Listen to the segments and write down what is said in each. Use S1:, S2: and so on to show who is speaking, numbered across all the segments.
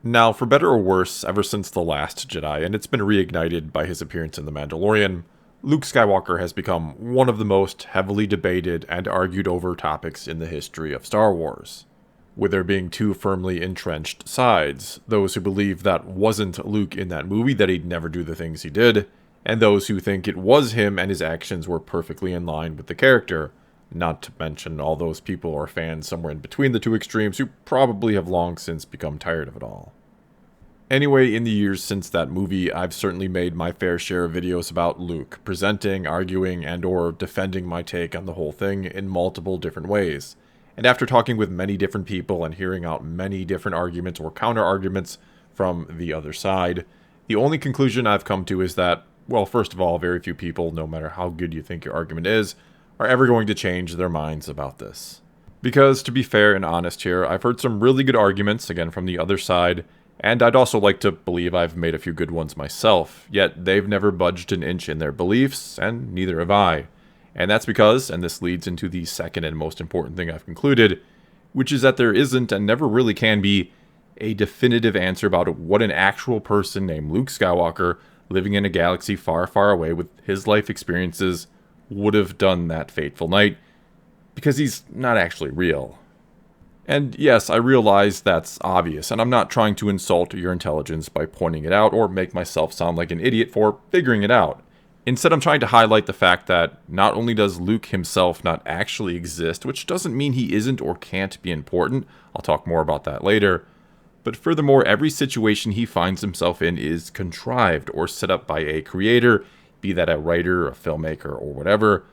S1: Now, for better or worse, ever since The Last Jedi, and it's been reignited by his appearance in The Mandalorian, Luke Skywalker has become one of the most heavily debated and argued over topics in the history of Star Wars. With there being two firmly entrenched sides, those who believe that wasn't Luke in that movie, that he'd never do the things he did, and those who think it was him and his actions were perfectly in line with the character, not to mention all those people or fans somewhere in between the two extremes who probably have long since become tired of it all. Anyway, in the years since that movie, I've certainly made my fair share of videos about Luke, presenting, arguing, and or defending my take on the whole thing in multiple different ways. And after talking with many different people and hearing out many different arguments or counter-arguments from the other side, the only conclusion I've come to is that, well, first of all, very few people, no matter how good you think your argument is, are ever going to change their minds about this. Because, to be fair and honest here, I've heard some really good arguments, again, from the other side, and I'd also like to believe I've made a few good ones myself, yet they've never budged an inch in their beliefs, and neither have I. And that's because, and this leads into the second and most important thing I've concluded, which is that there isn't and never really can be a definitive answer about what an actual person named Luke Skywalker, living in a galaxy far, far away with his life experiences, would have done that fateful night, because he's not actually real. And yes, I realize that's obvious, and I'm not trying to insult your intelligence by pointing it out or make myself sound like an idiot for figuring it out. Instead, I'm trying to highlight the fact that not only does Luke himself not actually exist, which doesn't mean he isn't or can't be important, I'll talk more about that later, but furthermore, every situation he finds himself in is contrived or set up by a creator, be that a writer, a filmmaker, or whatever.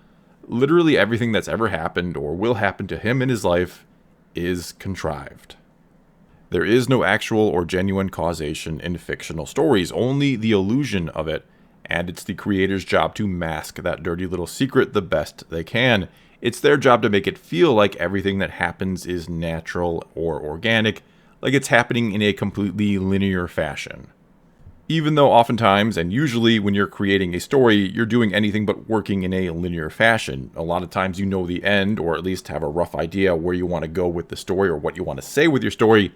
S1: Literally everything that's ever happened or will happen to him in his life is contrived. There is no actual or genuine causation in fictional stories, only the illusion of it, and it's the creator's job to mask that dirty little secret the best they can. It's their job to make it feel like everything that happens is natural or organic, like it's happening in a completely linear fashion. Even though oftentimes, and usually when you're creating a story, you're doing anything but working in a linear fashion. A lot of times you know the end, or at least have a rough idea where you want to go with the story or what you want to say with your story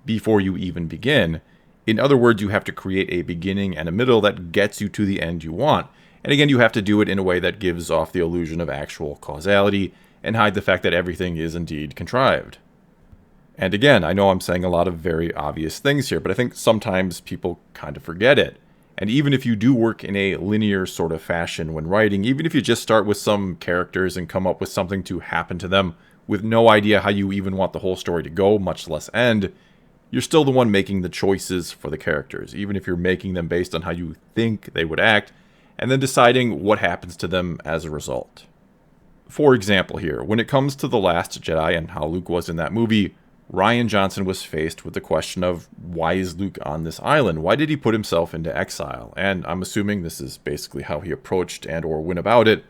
S1: before you even begin. In other words, you have to create a beginning and a middle that gets you to the end you want. And again, you have to do it in a way that gives off the illusion of actual causality and hide the fact that everything is indeed contrived. And again, I know I'm saying a lot of very obvious things here, but I think sometimes people kind of forget it. And even if you do work in a linear sort of fashion when writing, even if you just start with some characters and come up with something to happen to them with no idea how you even want the whole story to go, much less end, you're still the one making the choices for the characters, even if you're making them based on how you think they would act, and then deciding what happens to them as a result. For example here, when it comes to The Last Jedi and how Luke was in that movie, Rian Johnson was faced with the question of, why is Luke on this island? Why did he put himself into exile? And I'm assuming this is basically how he approached and or went about it,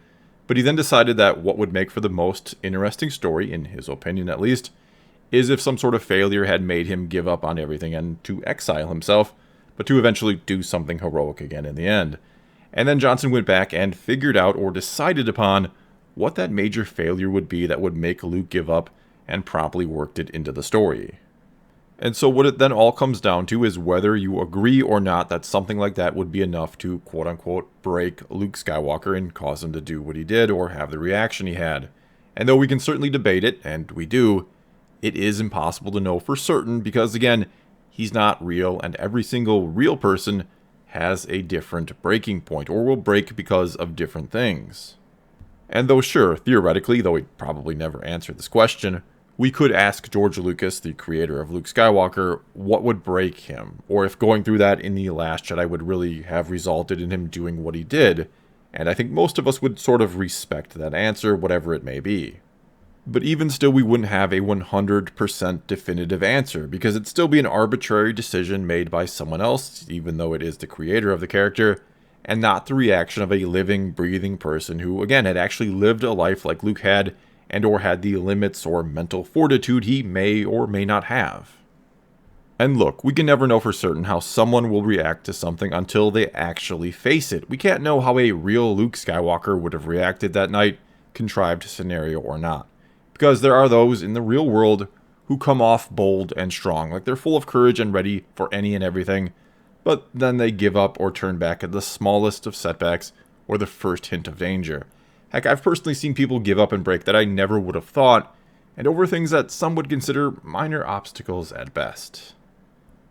S1: but he then decided that what would make for the most interesting story, in his opinion at least, is if some sort of failure had made him give up on everything and to exile himself, but to eventually do something heroic again in the end. And then Johnson went back and figured out or decided upon what that major failure would be that would make Luke give up, and promptly worked it into the story. And so what it then all comes down to is whether you agree or not that something like that would be enough to quote-unquote break Luke Skywalker and cause him to do what he did or have the reaction he had. And though we can certainly debate it, and we do, it is impossible to know for certain because, again, he's not real, and every single real person has a different breaking point, or will break because of different things. And though sure, theoretically, though he'd probably never answer this question, we could ask George Lucas, the creator of Luke Skywalker, what would break him, or if going through that in The Last Jedi would really have resulted in him doing what he did, and I think most of us would sort of respect that answer, whatever it may be. But even still, we wouldn't have a 100% definitive answer, because it'd still be an arbitrary decision made by someone else, even though it is the creator of the character, and not the reaction of a living, breathing person who, again, had actually lived a life like Luke had, and or had the limits or mental fortitude he may or may not have. And look, we can never know for certain how someone will react to something until they actually face it. We can't know how a real Luke Skywalker would have reacted that night, contrived scenario or not. Because there are those in the real world who come off bold and strong, like they're full of courage and ready for any and everything, but then they give up or turn back at the smallest of setbacks or the first hint of danger. Heck, I've personally seen people give up and break that I never would have thought, and over things that some would consider minor obstacles at best.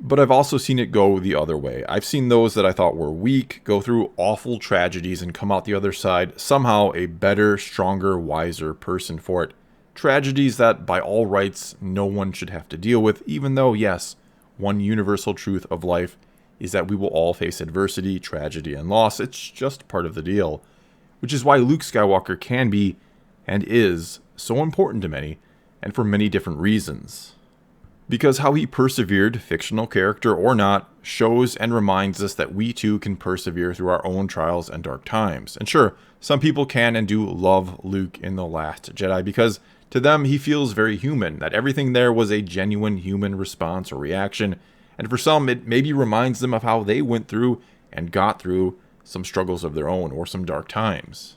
S1: But I've also seen it go the other way. I've seen those that I thought were weak go through awful tragedies and come out the other side somehow a better, stronger, wiser person for it. Tragedies that, by all rights, no one should have to deal with, even though, yes, one universal truth of life is that we will all face adversity, tragedy, and loss. It's just part of the deal. Which is why Luke Skywalker can be, and is, so important to many, and for many different reasons. Because how he persevered, fictional character or not, shows and reminds us that we too can persevere through our own trials and dark times. And sure, some people can and do love Luke in The Last Jedi because to them he feels very human, that everything there was a genuine human response or reaction, and for some it maybe reminds them of how they went through and got through some struggles of their own or some dark times.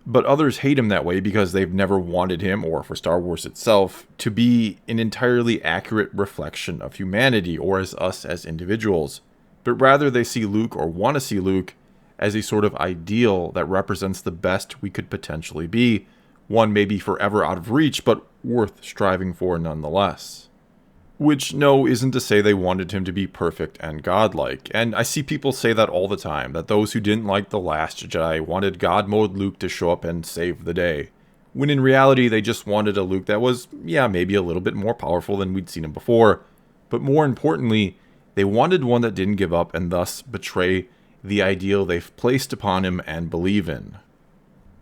S1: But others hate him that way because they've never wanted him, or for Star Wars itself, to be an entirely accurate reflection of humanity or as us as individuals. But rather they see Luke, or want to see Luke, as a sort of ideal that represents the best we could potentially be, one maybe forever out of reach, but worth striving for nonetheless. Which, no, isn't to say they wanted him to be perfect and godlike, and I see people say that all the time, that those who didn't like The Last Jedi wanted God Mode Luke to show up and save the day, when in reality they just wanted a Luke that was, yeah, maybe a little bit more powerful than we'd seen him before, but more importantly, they wanted one that didn't give up and thus betray the ideal they've placed upon him and believe in.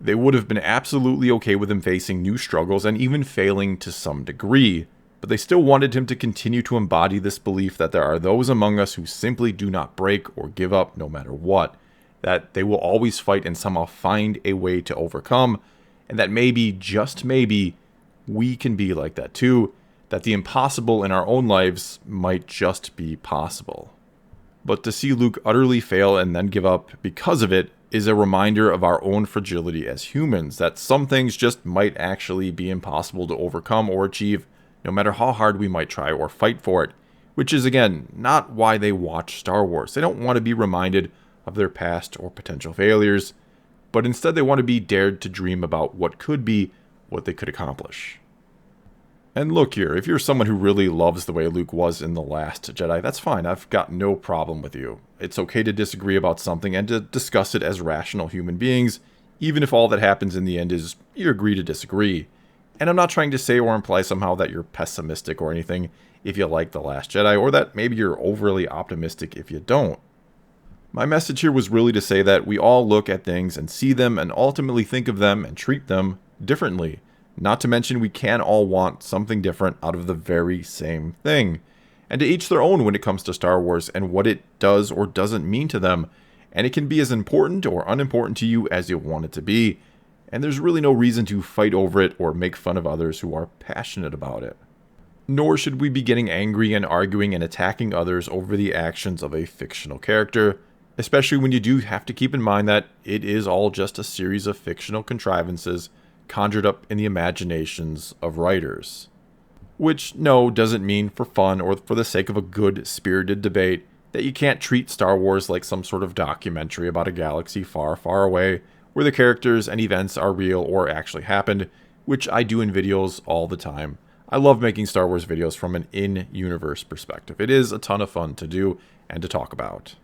S1: They would have been absolutely okay with him facing new struggles and even failing to some degree, but they still wanted him to continue to embody this belief that there are those among us who simply do not break or give up no matter what, that they will always fight and somehow find a way to overcome, and that maybe, just maybe, we can be like that too, that the impossible in our own lives might just be possible. But to see Luke utterly fail and then give up because of it is a reminder of our own fragility as humans, that some things just might actually be impossible to overcome or achieve, no matter how hard we might try or fight for it, which is, again, not why they watch Star Wars. They don't want to be reminded of their past or potential failures, but instead they want to be dared to dream about what could be, what they could accomplish. And look here, if you're someone who really loves the way Luke was in The Last Jedi, that's fine, I've got no problem with you. It's okay to disagree about something and to discuss it as rational human beings, even if all that happens in the end is you agree to disagree. And I'm not trying to say or imply somehow that you're pessimistic or anything if you like The Last Jedi, or that maybe you're overly optimistic if you don't. My message here was really to say that we all look at things and see them and ultimately think of them and treat them differently. Not to mention we can all want something different out of the very same thing. And to each their own when it comes to Star Wars and what it does or doesn't mean to them. And it can be as important or unimportant to you as you want it to be. And there's really no reason to fight over it or make fun of others who are passionate about it. Nor should we be getting angry and arguing and attacking others over the actions of a fictional character, especially when you do have to keep in mind that it is all just a series of fictional contrivances conjured up in the imaginations of writers. Which, no, doesn't mean for fun or for the sake of a good, spirited debate that you can't treat Star Wars like some sort of documentary about a galaxy far, far away, where the characters and events are real or actually happened, which I do in videos all the time. I love making Star Wars videos from an in-universe perspective. It is a ton of fun to do and to talk about.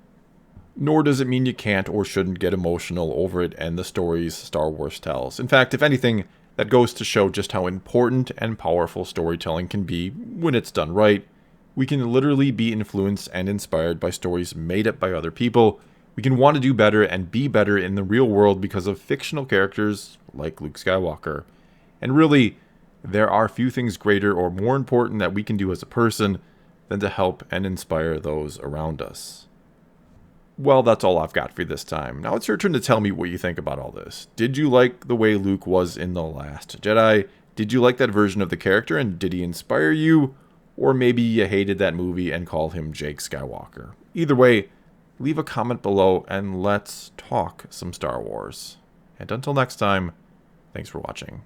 S1: Nor does it mean you can't or shouldn't get emotional over it and the stories Star Wars tells. In fact, if anything, that goes to show just how important and powerful storytelling can be when it's done right. We can literally be influenced and inspired by stories made up by other people. We can want to do better and be better in the real world because of fictional characters like Luke Skywalker. And really, there are few things greater or more important that we can do as a person than to help and inspire those around us. Well, that's all I've got for you this time. Now it's your turn to tell me what you think about all this. Did you like the way Luke was in The Last Jedi? Did you like that version of the character and did he inspire you? Or maybe you hated that movie and called him Jake Skywalker. Either way, leave a comment below and let's talk some Star Wars. And until next time, thanks for watching.